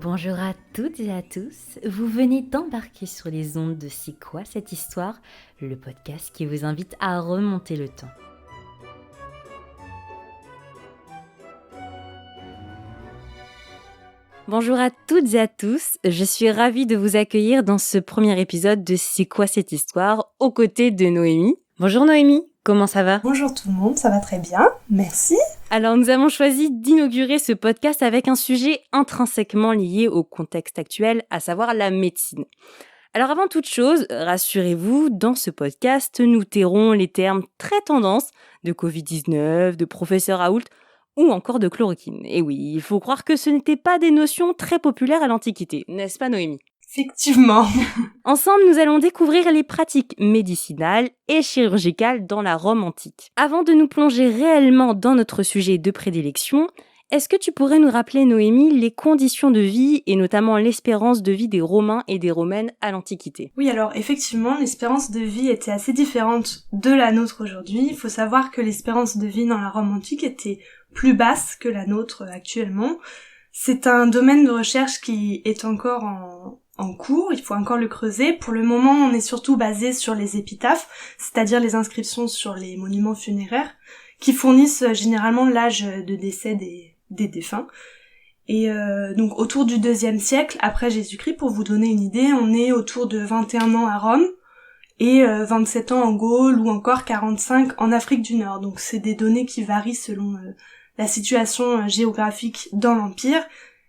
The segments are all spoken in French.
Bonjour à toutes et à tous, vous venez d'embarquer sur les ondes de C'est quoi cette histoire, le podcast qui vous invite à remonter le temps. Bonjour à toutes et à tous, je suis ravie de vous accueillir dans ce premier épisode de C'est quoi cette histoire, aux côtés de Noémie. Bonjour Noémie, comment ça va ? Bonjour tout le monde, ça va très bien, merci. Alors nous avons choisi d'inaugurer ce podcast avec un sujet intrinsèquement lié au contexte actuel, à savoir la médecine. Alors avant toute chose, rassurez-vous, dans ce podcast, nous tairons les termes très tendances de Covid-19, de professeur Raoult ou encore de chloroquine. Et oui, il faut croire que ce n'étaient pas des notions très populaires à l'Antiquité, n'est-ce pas Noémie ? Effectivement. Ensemble, nous allons découvrir les pratiques médicinales et chirurgicales dans la Rome antique. Avant de nous plonger réellement dans notre sujet de prédilection, est-ce que tu pourrais nous rappeler, Noémie, les conditions de vie et notamment l'espérance de vie des Romains et des Romaines à l'Antiquité ? Oui, alors effectivement, l'espérance de vie était assez différente de la nôtre aujourd'hui. Il faut savoir que l'espérance de vie dans la Rome antique était plus basse que la nôtre actuellement. C'est un domaine de recherche qui est encore en cours, il faut encore le creuser. Pour le moment, on est surtout basé sur les épitaphes, c'est-à-dire les inscriptions sur les monuments funéraires, qui fournissent généralement l'âge de décès des défunts. Et donc autour du 2e siècle après Jésus-Christ, pour vous donner une idée, on est autour de 21 ans à Rome et 27 ans en Gaule ou encore 45 en Afrique du Nord. Donc c'est des données qui varient selon la situation géographique dans l'Empire,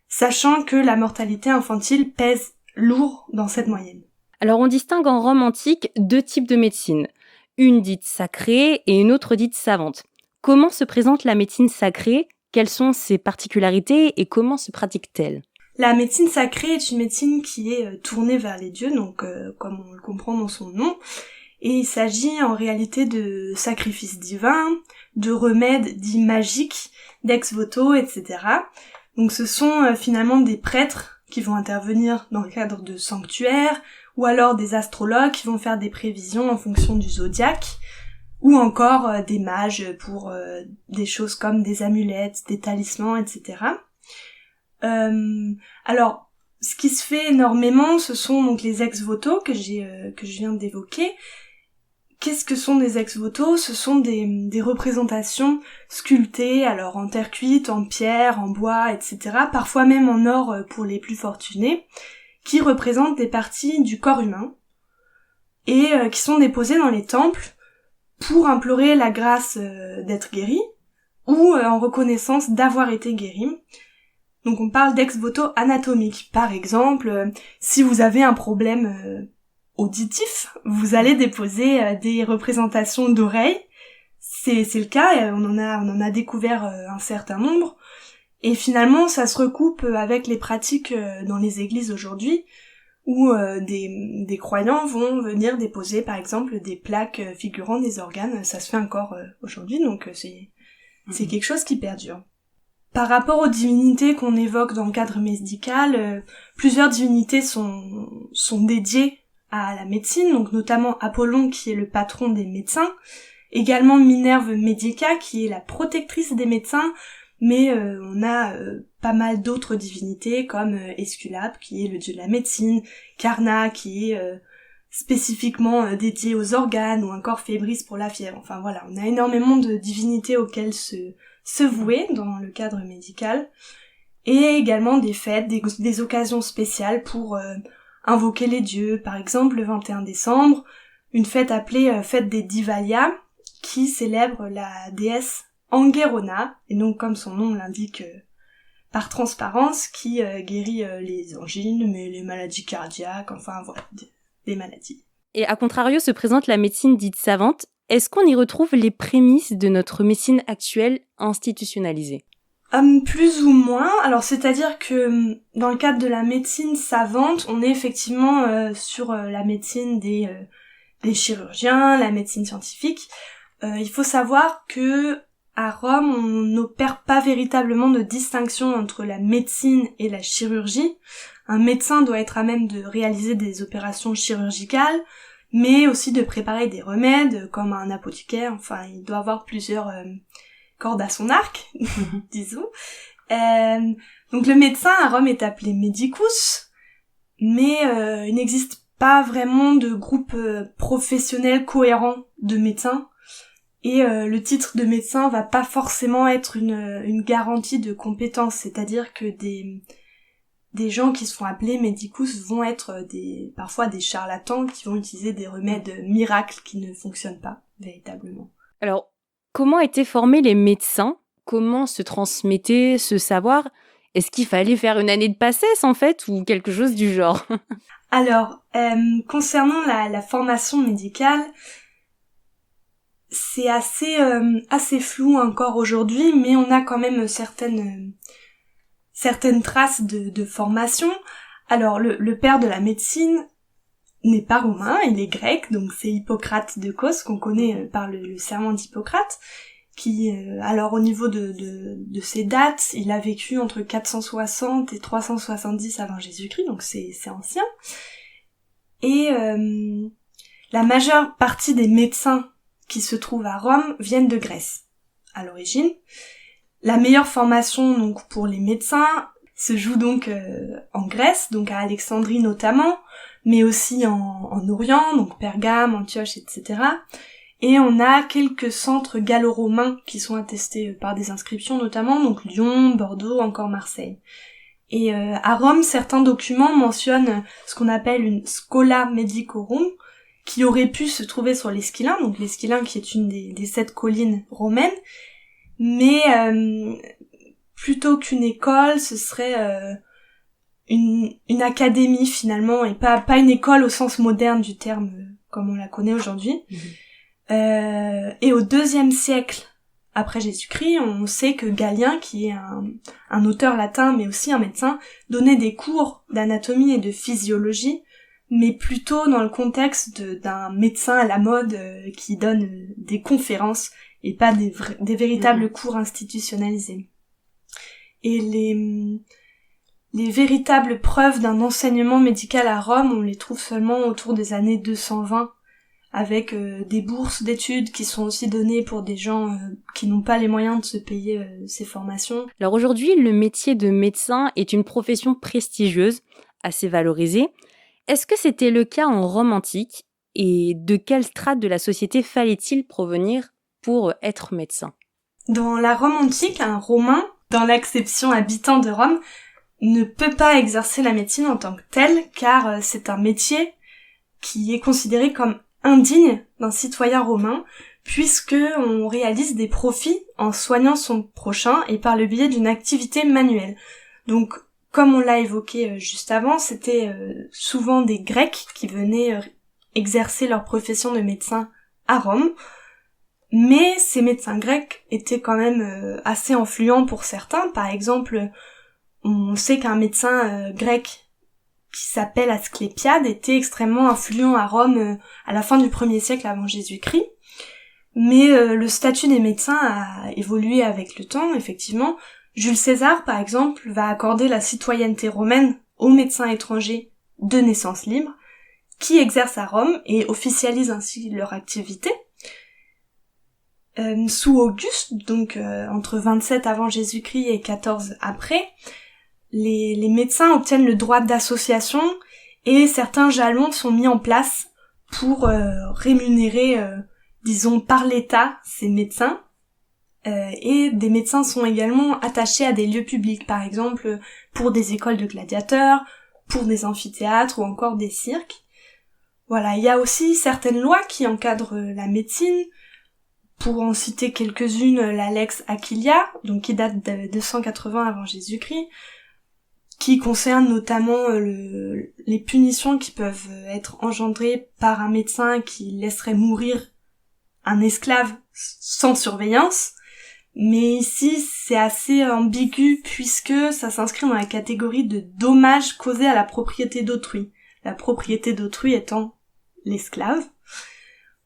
sachant que la mortalité infantile pèse lourd dans cette moyenne. Alors on distingue en Rome antique 2 types de médecine, une dite sacrée et une autre dite savante. Comment se présente la médecine sacrée ? Quelles sont ses particularités et comment se pratique-t-elle ? La médecine sacrée est une médecine qui est tournée vers les dieux, donc comme on le comprend dans son nom, et il s'agit en réalité de sacrifices divins, de remèdes dits magiques, d'ex voto, etc. Donc ce sont finalement des prêtres qui vont intervenir dans le cadre de sanctuaires, ou alors des astrologues qui vont faire des prévisions en fonction du zodiaque, ou encore des mages pour des choses comme des amulettes, des talismans, etc. Alors, ce qui se fait énormément, ce sont donc les ex-voto que je viens d'évoquer. Qu'est-ce que sont des ex-voto ? Ce sont des représentations sculptées, alors en terre cuite, en pierre, en bois, etc., parfois même en or pour les plus fortunés, qui représentent des parties du corps humain, et qui sont déposées dans les temples pour implorer la grâce d'être guéri, ou en reconnaissance d'avoir été guéri. Donc on parle d'ex-voto anatomique. Par exemple, si vous avez un problème auditif, vous allez déposer des représentations d'oreilles. C'est le cas, on en a découvert un certain nombre. Et finalement, ça se recoupe avec les pratiques dans les églises aujourd'hui, où des croyants vont venir déposer par exemple des plaques figurant des organes. Ça se fait encore aujourd'hui, donc c'est quelque chose qui perdure. Par rapport aux divinités qu'on évoque dans le cadre médical, plusieurs divinités sont dédiées à la médecine, donc notamment Apollon qui est le patron des médecins, également Minerve Medica qui est la protectrice des médecins, mais on a pas mal d'autres divinités comme Esculape qui est le dieu de la médecine, Carna qui est spécifiquement dédié aux organes, ou encore Fébris pour la fièvre. Enfin voilà, on a énormément de divinités auxquelles se vouer dans le cadre médical, et également des fêtes, des occasions spéciales pour invoquer les dieux. Par exemple, le 21 décembre, une fête appelée fête des Divalia, qui célèbre la déesse Anguerona, et donc comme son nom l'indique par transparence, qui guérit les angines, mais les maladies cardiaques, enfin voilà, des maladies. Et à contrario se présente la médecine dite savante. Est-ce qu'on y retrouve les prémices de notre médecine actuelle institutionnalisée ? Plus ou moins. Alors c'est-à-dire que dans le cadre de la médecine savante, on est effectivement sur la médecine des chirurgiens, la médecine scientifique. Il faut savoir que à Rome, on n'opère pas véritablement de distinction entre la médecine et la chirurgie. Un médecin doit être à même de réaliser des opérations chirurgicales, mais aussi de préparer des remèdes, comme un apothicaire. Enfin, il doit avoir plusieurs cordes à son arc, disons. Donc le médecin à Rome est appelé medicus, mais il n'existe pas vraiment de groupe professionnel cohérent de médecins. Et le titre de médecin va pas forcément être une garantie de compétence, c'est-à-dire que des gens qui se font appeler medicus vont être parfois des charlatans qui vont utiliser des remèdes miracles qui ne fonctionnent pas véritablement. Alors, comment étaient formés les médecins ? Comment se transmettait ce savoir ? Est-ce qu'il fallait faire une année de passesse en fait ou quelque chose du genre ? Alors, concernant la formation médicale, c'est assez flou encore aujourd'hui, mais on a quand même certaines traces de formation. Alors, le père de la médecine n'est pas romain, il est grec, donc c'est Hippocrate de Cos, qu'on connaît par le serment d'Hippocrate, qui, alors au niveau de ses dates, il a vécu entre 460 et 370 avant Jésus-Christ, donc c'est ancien. Et la majeure partie des médecins qui se trouvent à Rome viennent de Grèce, à l'origine. La meilleure formation donc pour les médecins se joue donc en Grèce, donc à Alexandrie notamment, mais aussi en Orient, donc Pergame, Antioche, etc. Et on a quelques centres gallo-romains qui sont attestés par des inscriptions notamment, donc Lyon, Bordeaux, encore Marseille. Et à Rome, certains documents mentionnent ce qu'on appelle une scola medicorum, qui aurait pu se trouver sur l'Esquilin, donc l'Esquilin qui est une des 7 collines romaines, mais plutôt qu'une école, ce serait une académie finalement, et pas une école au sens moderne du terme comme on la connaît aujourd'hui. Et au IIe siècle après Jésus-Christ, on sait que Galien, qui est un auteur latin mais aussi un médecin, donnait des cours d'anatomie et de physiologie, mais plutôt dans le contexte d'un médecin à la mode qui donne des conférences et pas des véritables cours institutionnalisés. Et les véritables preuves d'un enseignement médical à Rome, on les trouve seulement autour des années 220, avec des bourses d'études qui sont aussi données pour des gens qui n'ont pas les moyens de se payer ces formations. Alors aujourd'hui, le métier de médecin est une profession prestigieuse, assez valorisée. Est-ce que c'était le cas en Rome antique ? Et de quelle strate de la société fallait-il provenir pour être médecin ? Dans la Rome antique, un Romain, dans l'acception habitant de Rome, ne peut pas exercer la médecine en tant que tel, car c'est un métier qui est considéré comme indigne d'un citoyen romain, puisque on réalise des profits en soignant son prochain et par le biais d'une activité manuelle. Donc, comme on l'a évoqué juste avant, c'était souvent des Grecs qui venaient exercer leur profession de médecin à Rome, mais ces médecins grecs étaient quand même assez influents pour certains. Par exemple, on sait qu'un médecin grec qui s'appelle Asclépiade était extrêmement influent à Rome à la fin du 1er siècle avant Jésus-Christ. Mais le statut des médecins a évolué avec le temps, effectivement. Jules César, par exemple, va accorder la citoyenneté romaine aux médecins étrangers de naissance libre, qui exercent à Rome et officialisent ainsi leur activité. Sous Auguste, donc entre 27 avant Jésus-Christ et 14 après, les médecins obtiennent le droit d'association et certains jalons sont mis en place pour rémunérer, disons, par l'État ces médecins. Et des médecins sont également attachés à des lieux publics, par exemple pour des écoles de gladiateurs, pour des amphithéâtres ou encore des cirques. Voilà, il y a aussi certaines lois qui encadrent la médecine. Pour en citer quelques-unes, la Lex Aquilia, donc qui date de 280 avant Jésus-Christ, qui concerne notamment les punitions qui peuvent être engendrées par un médecin qui laisserait mourir un esclave sans surveillance. Mais ici, c'est assez ambigu puisque ça s'inscrit dans la catégorie de dommages causés à la propriété d'autrui. La propriété d'autrui étant l'esclave.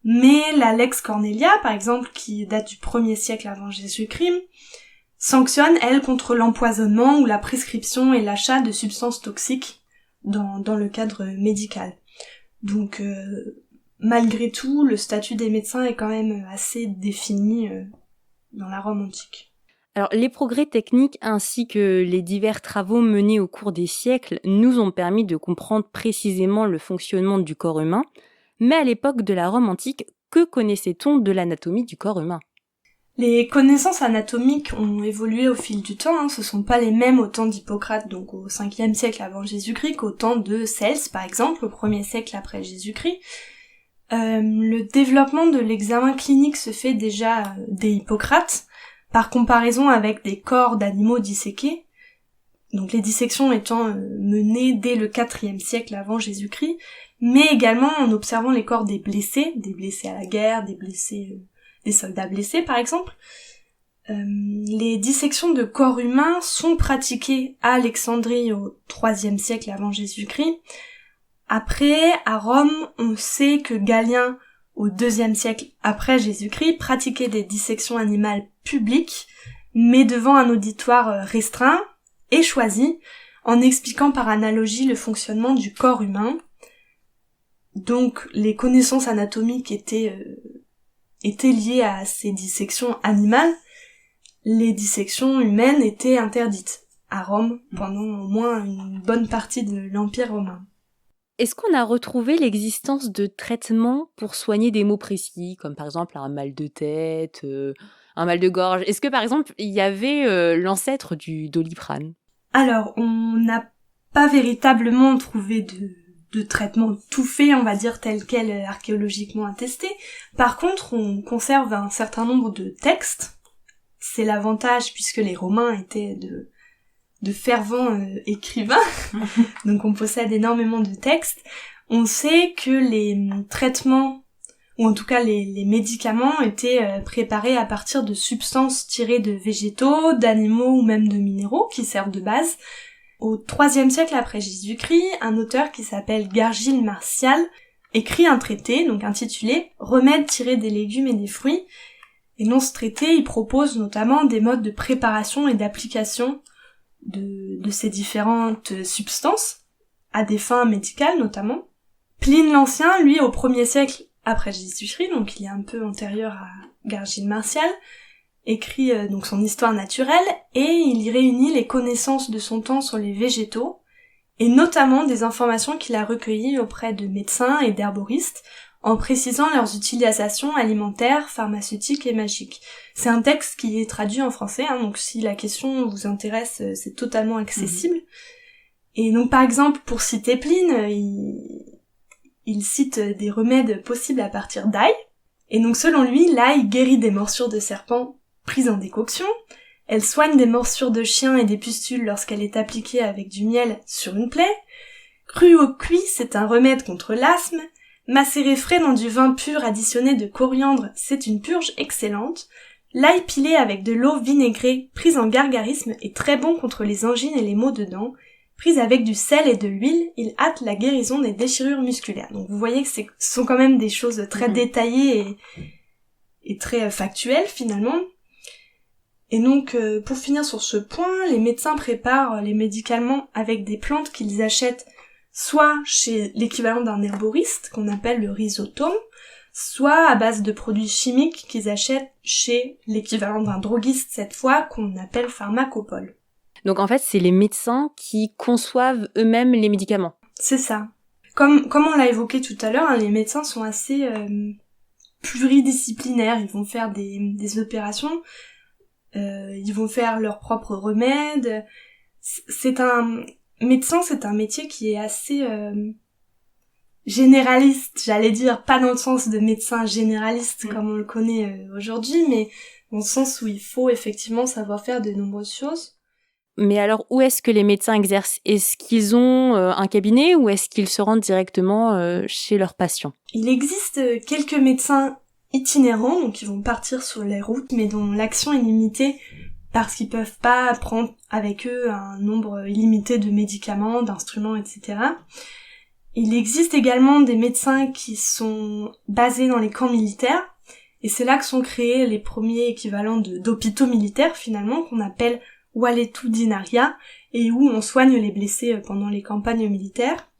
Mais la Lex Cornelia, par exemple, qui date du 1er siècle avant Jésus-Christ, sanctionne, elle, contre l'empoisonnement ou la prescription et l'achat de substances toxiques dans le cadre médical. Donc, malgré tout, le statut des médecins est quand même assez défini dans la Rome antique. Alors, les progrès techniques ainsi que les divers travaux menés au cours des siècles nous ont permis de comprendre précisément le fonctionnement du corps humain, mais à l'époque de la Rome antique, que connaissait-on de l'anatomie du corps humain ? Les connaissances anatomiques ont évolué au fil du temps, ce sont pas les mêmes au temps d'Hippocrate, donc au 5e siècle avant Jésus-Christ, qu'au temps de Cels, par exemple, au 1er siècle après Jésus-Christ. Le développement de l'examen clinique se fait déjà dès Hippocrate, par comparaison avec des corps d'animaux disséqués, donc les dissections étant menées dès le 4e siècle avant Jésus-Christ, mais également en observant les corps des blessés à la guerre, des soldats blessés par exemple. Les dissections de corps humains sont pratiquées à Alexandrie au 3e siècle avant Jésus-Christ. Après, à Rome, on sait que Galien, au 2e siècle après Jésus-Christ, pratiquait des dissections animales publiques, mais devant un auditoire restreint et choisi, en expliquant par analogie le fonctionnement du corps humain. Donc, les connaissances anatomiques étaient liées à ces dissections animales. Les dissections humaines étaient interdites à Rome pendant au moins une bonne partie de l'Empire romain. Est-ce qu'on a retrouvé l'existence de traitements pour soigner des maux précis, comme par exemple un mal de tête, un mal de gorge ? Est-ce que par exemple il y avait l'ancêtre du Doliprane ? Alors, on n'a pas véritablement trouvé de traitement tout fait, on va dire tel quel archéologiquement attesté. Par contre, on conserve un certain nombre de textes. C'est l'avantage puisque les Romains étaient de fervents écrivains, donc on possède énormément de textes. On sait que les traitements, ou en tout cas les médicaments, étaient préparés à partir de substances tirées de végétaux, d'animaux ou même de minéraux qui servent de base. Au 3e siècle après Jésus-Christ, un auteur qui s'appelle Gargile Martial écrit un traité, donc intitulé « Remèdes tirés des légumes et des fruits ». Et dans ce traité, il propose notamment des modes de préparation et d'application de ces différentes substances, à des fins médicales notamment. Pline l'Ancien, lui, au 1er siècle après Jésus-Christ, donc il est un peu antérieur à Gargile Martial, écrit donc son histoire naturelle, et il y réunit les connaissances de son temps sur les végétaux, et notamment des informations qu'il a recueillies auprès de médecins et d'herboristes, en précisant leurs utilisations alimentaires, pharmaceutiques et magiques. C'est un texte qui est traduit en français, donc si la question vous intéresse, c'est totalement accessible. Et donc par exemple, pour citer Pline, il cite des remèdes possibles à partir d'ail, et donc selon lui, l'ail guérit des morsures de serpents prises en décoction, elle soigne des morsures de chiens et des pustules lorsqu'elle est appliquée avec du miel sur une plaie, cru ou cuit, c'est un remède contre l'asthme, macéré frais dans du vin pur additionné de coriandre, c'est une purge excellente. L'ail pilé avec de l'eau vinaigrée, prise en gargarisme, est très bon contre les angines et les maux de dents. Prise avec du sel et de l'huile, il hâte la guérison des déchirures musculaires. Donc vous voyez que ce sont quand même des choses très détaillées et très factuelles finalement. Et donc pour finir sur ce point, les médecins préparent les médicaments avec des plantes qu'ils achètent soit chez l'équivalent d'un herboriste, qu'on appelle le rhizotome, soit à base de produits chimiques qu'ils achètent chez l'équivalent d'un droguiste cette fois, qu'on appelle pharmacopole. Donc en fait, c'est les médecins qui conçoivent eux-mêmes les médicaments. C'est ça. Comme on l'a évoqué tout à l'heure, les médecins sont assez pluridisciplinaires, ils vont faire des opérations, ils vont faire leurs propres remèdes. Médecin, c'est un métier qui est assez généraliste, j'allais dire, pas dans le sens de médecin généraliste comme on le connaît aujourd'hui, mais dans le sens où il faut effectivement savoir faire de nombreuses choses. Mais alors, où est-ce que les médecins exercent ? Est-ce qu'ils ont un cabinet ou est-ce qu'ils se rendent directement chez leurs patients ? Il existe quelques médecins itinérants, donc ils vont partir sur les routes, mais dont l'action est limitée parce qu'ils peuvent pas prendre avec eux un nombre illimité de médicaments, d'instruments, etc. Il existe également des médecins qui sont basés dans les camps militaires, et c'est là que sont créés les premiers équivalents d'hôpitaux militaires finalement, qu'on appelle Waletudinaria, et où on soigne les blessés pendant les campagnes militaires.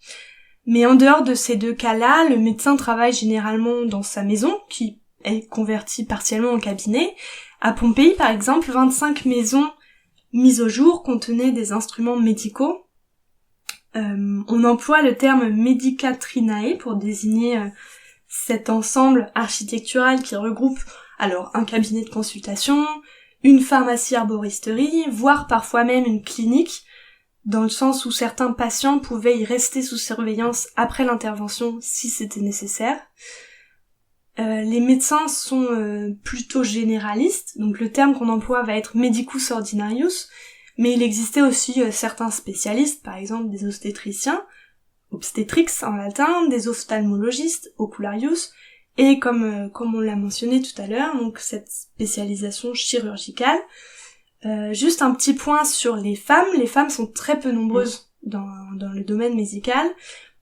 Mais en dehors de ces deux cas-là, le médecin travaille généralement dans sa maison, qui est convertie partiellement en cabinet, À Pompéi, par exemple, 25 maisons mises au jour contenaient des instruments médicaux. On emploie le terme medicatrinae pour désigner cet ensemble architectural qui regroupe alors un cabinet de consultation, une pharmacie arboristerie, voire parfois même une clinique, dans le sens où certains patients pouvaient y rester sous surveillance après l'intervention si c'était nécessaire. Les médecins sont plutôt généralistes, donc le terme qu'on emploie va être medicus ordinarius, mais il existait aussi certains spécialistes, par exemple des obstétriciens, obstetrix en latin, des ophtalmologistes, ocularius, et comme on l'a mentionné tout à l'heure, donc cette spécialisation chirurgicale. Juste un petit point sur les femmes sont très peu nombreuses dans le domaine médical.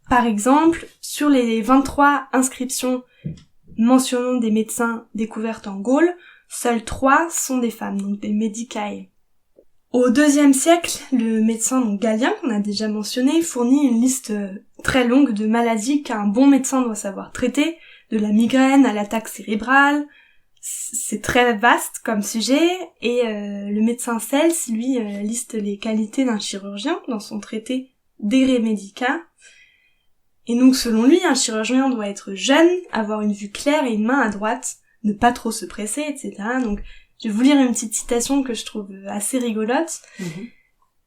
Par exemple, sur les 23 inscriptions mentionnant des médecins découvertes en Gaule, seules 3 sont des femmes, donc des medicae. Au IIe siècle, le médecin donc Galien, qu'on a déjà mentionné, fournit une liste très longue de maladies qu'un bon médecin doit savoir traiter, de la migraine à l'attaque cérébrale. C'est très vaste comme sujet, et le médecin Cels, lui, liste les qualités d'un chirurgien dans son traité De Re Medica. Et donc selon lui, un chirurgien doit être jeune, avoir une vue claire et une main à droite, ne pas trop se presser, etc. Donc je vais vous lire une petite citation que je trouve assez rigolote.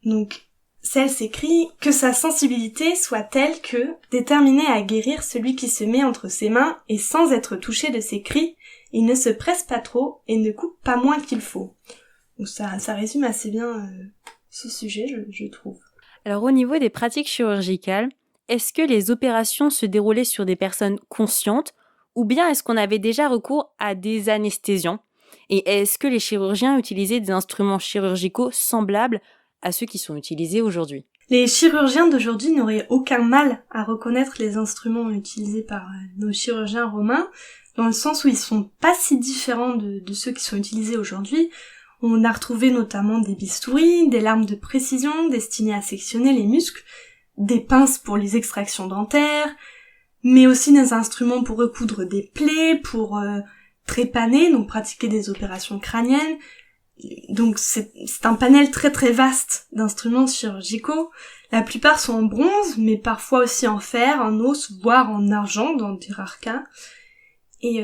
Donc Cels écrit « Que sa sensibilité soit telle que, déterminée à guérir celui qui se met entre ses mains et sans être touché de ses cris, il ne se presse pas trop et ne coupe pas moins qu'il faut. » Donc ça résume assez bien ce sujet, je trouve. Alors au niveau des pratiques chirurgicales, est-ce que les opérations se déroulaient sur des personnes conscientes ou bien est-ce qu'on avait déjà recours à des anesthésiants? Et est-ce que les chirurgiens utilisaient des instruments chirurgicaux semblables à ceux qui sont utilisés aujourd'hui? Les chirurgiens d'aujourd'hui n'auraient aucun mal à reconnaître les instruments utilisés par nos chirurgiens romains, dans le sens où ils sont pas si différents de ceux qui sont utilisés aujourd'hui. On a retrouvé notamment des bistouris, des lames de précision destinées à sectionner les muscles, des pinces pour les extractions dentaires, mais aussi des instruments pour recoudre des plaies, pour trépaner, donc pratiquer des opérations crâniennes. Donc c'est un panel très très vaste d'instruments chirurgicaux. La plupart sont en bronze, mais parfois aussi en fer, en os, voire en argent dans des rares cas. Et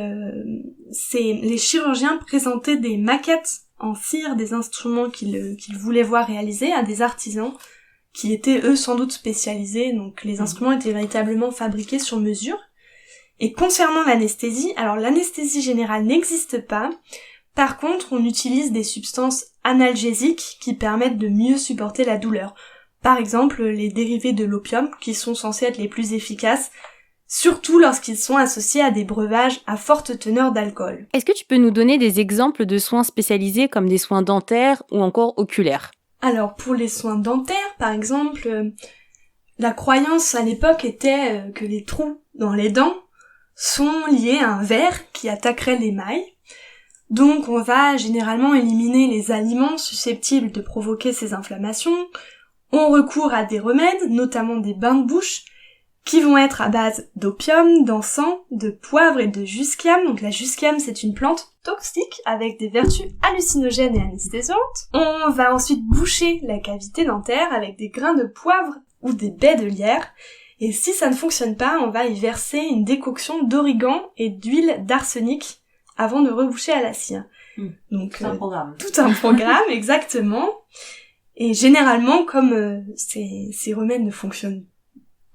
les chirurgiens présentaient des maquettes en cire des instruments qu'ils voulaient voir réalisés à des artisans qui étaient eux sans doute spécialisés, donc les instruments étaient véritablement fabriqués sur mesure. Et concernant l'anesthésie, alors l'anesthésie générale n'existe pas, par contre on utilise des substances analgésiques qui permettent de mieux supporter la douleur. Par exemple les dérivés de l'opium qui sont censés être les plus efficaces, surtout lorsqu'ils sont associés à des breuvages à forte teneur d'alcool. Est-ce que tu peux nous donner des exemples de soins spécialisés comme des soins dentaires ou encore oculaires? Alors pour les soins dentaires, par exemple, la croyance à l'époque était que les trous dans les dents sont liés à un ver qui attaquerait l'émail. Donc on va généralement éliminer les aliments susceptibles de provoquer ces inflammations. On recourt à des remèdes, notamment des bains de bouche, qui vont être à base d'opium, d'encens, de poivre et de jusquiam. Donc la jusquiam, c'est une plante toxique avec des vertus hallucinogènes et anesthésiantes. On va ensuite boucher la cavité dentaire avec des grains de poivre ou des baies de lierre. Et si ça ne fonctionne pas, on va y verser une décoction d'origan et d'huile d'arsenic avant de reboucher à la cire. Donc tout un programme. Tout un programme, exactement. Et généralement, comme ces remèdes ne fonctionnent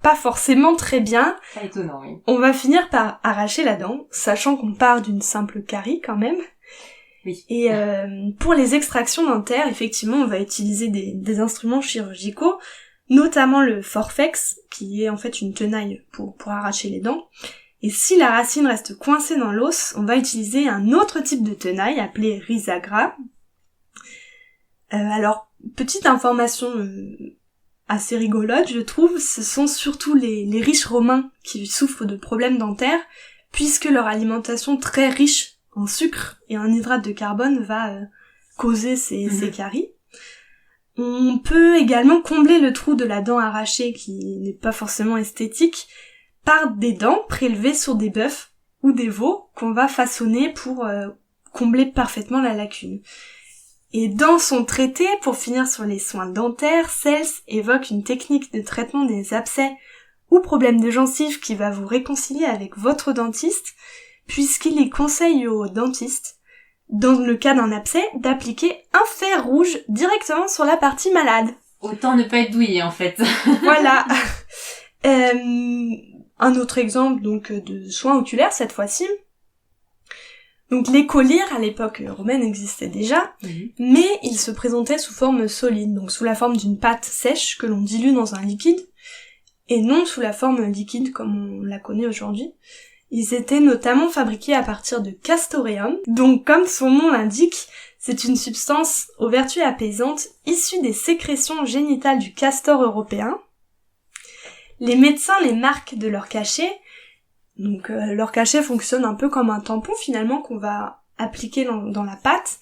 pas forcément très bien, Pas étonnant, oui. On va finir par arracher la dent, sachant qu'on part d'une simple carie quand même. Oui. Et pour les extractions dentaires, effectivement, on va utiliser des instruments chirurgicaux, notamment le forfex, qui est en fait une tenaille pour arracher les dents. Et si la racine reste coincée dans l'os, on va utiliser un autre type de tenaille appelé risagra. Alors, petite information assez rigolote, je trouve, ce sont surtout les riches romains qui souffrent de problèmes dentaires, puisque leur alimentation très riche en sucre et en hydrates de carbone va causer ces caries. On peut également combler le trou de la dent arrachée, qui n'est pas forcément esthétique, par des dents prélevées sur des bœufs ou des veaux qu'on va façonner pour combler parfaitement la lacune. Et dans son traité, pour finir sur les soins dentaires, Cels évoque une technique de traitement des abcès ou problèmes de gencives qui va vous réconcilier avec votre dentiste, puisqu'il y conseille aux dentistes, dans le cas d'un abcès, d'appliquer un fer rouge directement sur la partie malade. Autant ne pas être douillé en fait. Voilà. Un autre exemple donc de soins oculaires cette fois-ci. Donc les collyres à l'époque romaine existaient déjà, mais ils se présentaient sous forme solide, donc sous la forme d'une pâte sèche que l'on dilue dans un liquide, et non sous la forme liquide comme on la connaît aujourd'hui. Ils étaient notamment fabriqués à partir de castoreum, donc comme son nom l'indique, c'est une substance aux vertus apaisantes issue des sécrétions génitales du castor européen. Les médecins les marquent de leur cachet. Donc leur cachet fonctionne un peu comme un tampon finalement qu'on va appliquer dans la pâte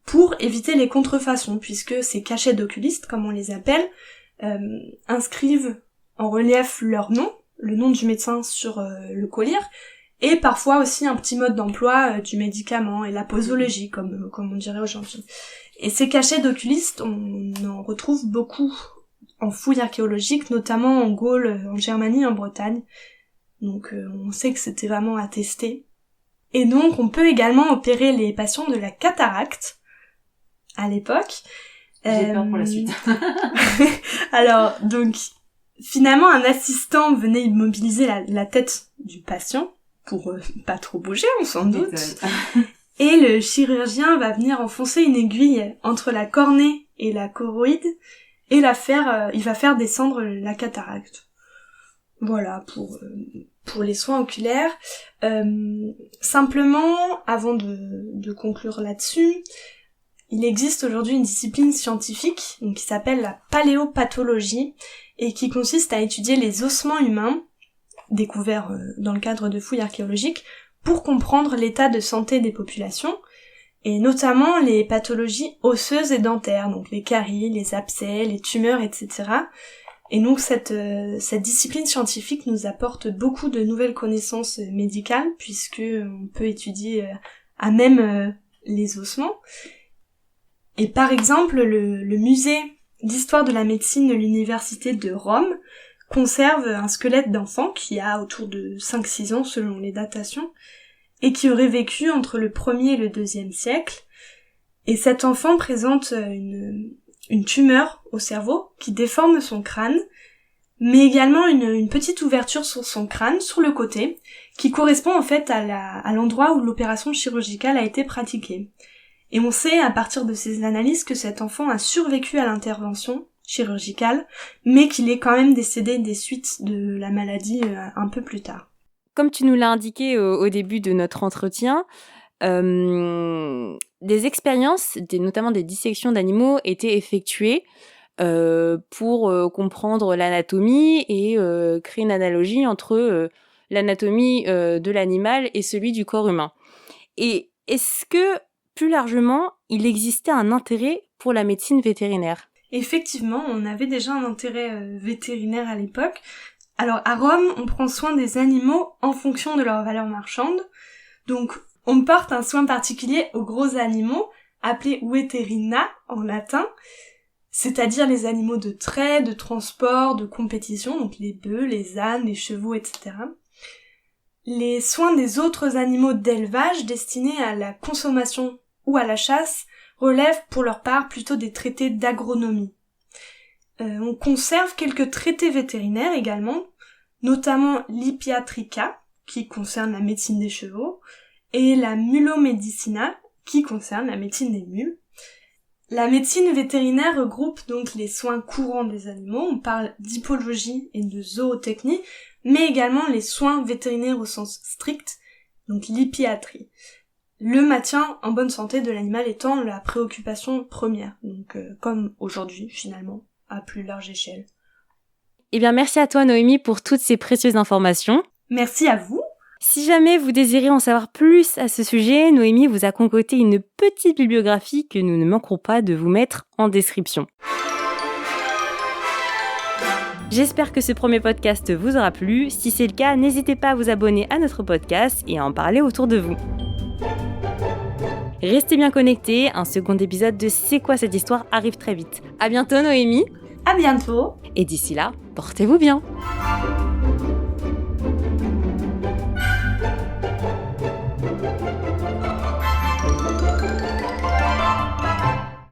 pour éviter les contrefaçons, puisque ces cachets d'oculistes, comme on les appelle, inscrivent en relief leur nom, le nom du médecin sur le collyre, et parfois aussi un petit mode d'emploi du médicament et la posologie, comme on dirait aujourd'hui. Et ces cachets d'oculistes, on en retrouve beaucoup en fouilles archéologiques, notamment en Gaule, en Germanie, en Bretagne. Donc on sait que c'était vraiment attesté. Et donc on peut également opérer les patients de la cataracte à l'époque. J'ai peur pour la suite. Alors donc finalement un assistant venait immobiliser la tête du patient pour pas trop bouger, on s'en doute. Et le chirurgien va venir enfoncer une aiguille entre la cornée et la choroïde et il va faire descendre la cataracte. Voilà pour les soins oculaires. Simplement, avant de conclure là-dessus, il existe aujourd'hui une discipline scientifique donc, qui s'appelle la paléopathologie et qui consiste à étudier les ossements humains découverts dans le cadre de fouilles archéologiques pour comprendre l'état de santé des populations et notamment les pathologies osseuses et dentaires, donc les caries, les abcès, les tumeurs, etc. Et donc cette discipline scientifique nous apporte beaucoup de nouvelles connaissances médicales puisque on peut étudier à même les ossements. Et par exemple, le musée d'histoire de la médecine de l'université de Rome conserve un squelette d'enfant qui a autour de 5-6 ans selon les datations et qui aurait vécu entre le 1er et le 2e siècle. Et cet enfant présente une tumeur au cerveau qui déforme son crâne, mais également une petite ouverture sur son crâne, sur le côté, qui correspond en fait à l'endroit où l'opération chirurgicale a été pratiquée. Et on sait à partir de ces analyses que cet enfant a survécu à l'intervention chirurgicale, mais qu'il est quand même décédé des suites de la maladie un peu plus tard. Comme tu nous l'as indiqué au début de notre entretien, des expériences, notamment des dissections d'animaux, étaient effectuées pour comprendre l'anatomie et créer une analogie entre l'anatomie de l'animal et celui du corps humain. Et est-ce que, plus largement, il existait un intérêt pour la médecine vétérinaire ? Effectivement, on avait déjà un intérêt vétérinaire à l'époque. Alors à Rome, on prend soin des animaux en fonction de leur valeur marchande. Donc on porte un soin particulier aux gros animaux, appelés veterina en latin, c'est-à-dire les animaux de trait, de transport, de compétition, donc les bœufs, les ânes, les chevaux, etc. Les soins des autres animaux d'élevage destinés à la consommation ou à la chasse relèvent pour leur part plutôt des traités d'agronomie. On conserve quelques traités vétérinaires également, notamment l'Hippiatrica, qui concerne la médecine des chevaux, et la Mulomedicina, qui concerne la médecine des mules. La médecine vétérinaire regroupe donc les soins courants des animaux, on parle d'hippologie et de zootechnie, mais également les soins vétérinaires au sens strict, donc l'hippiatrie. Le maintien en bonne santé de l'animal étant la préoccupation première, donc comme aujourd'hui finalement, à plus large échelle. Eh bien, merci à toi Noémie pour toutes ces précieuses informations. Merci à vous. Si jamais vous désirez en savoir plus à ce sujet, Noémie vous a concocté une petite bibliographie que nous ne manquerons pas de vous mettre en description. J'espère que ce premier podcast vous aura plu. Si c'est le cas, n'hésitez pas à vous abonner à notre podcast et à en parler autour de vous. Restez bien connectés, un second épisode de C'est quoi cette histoire arrive très vite. À bientôt Noémie. À bientôt. Et d'ici là, portez-vous bien.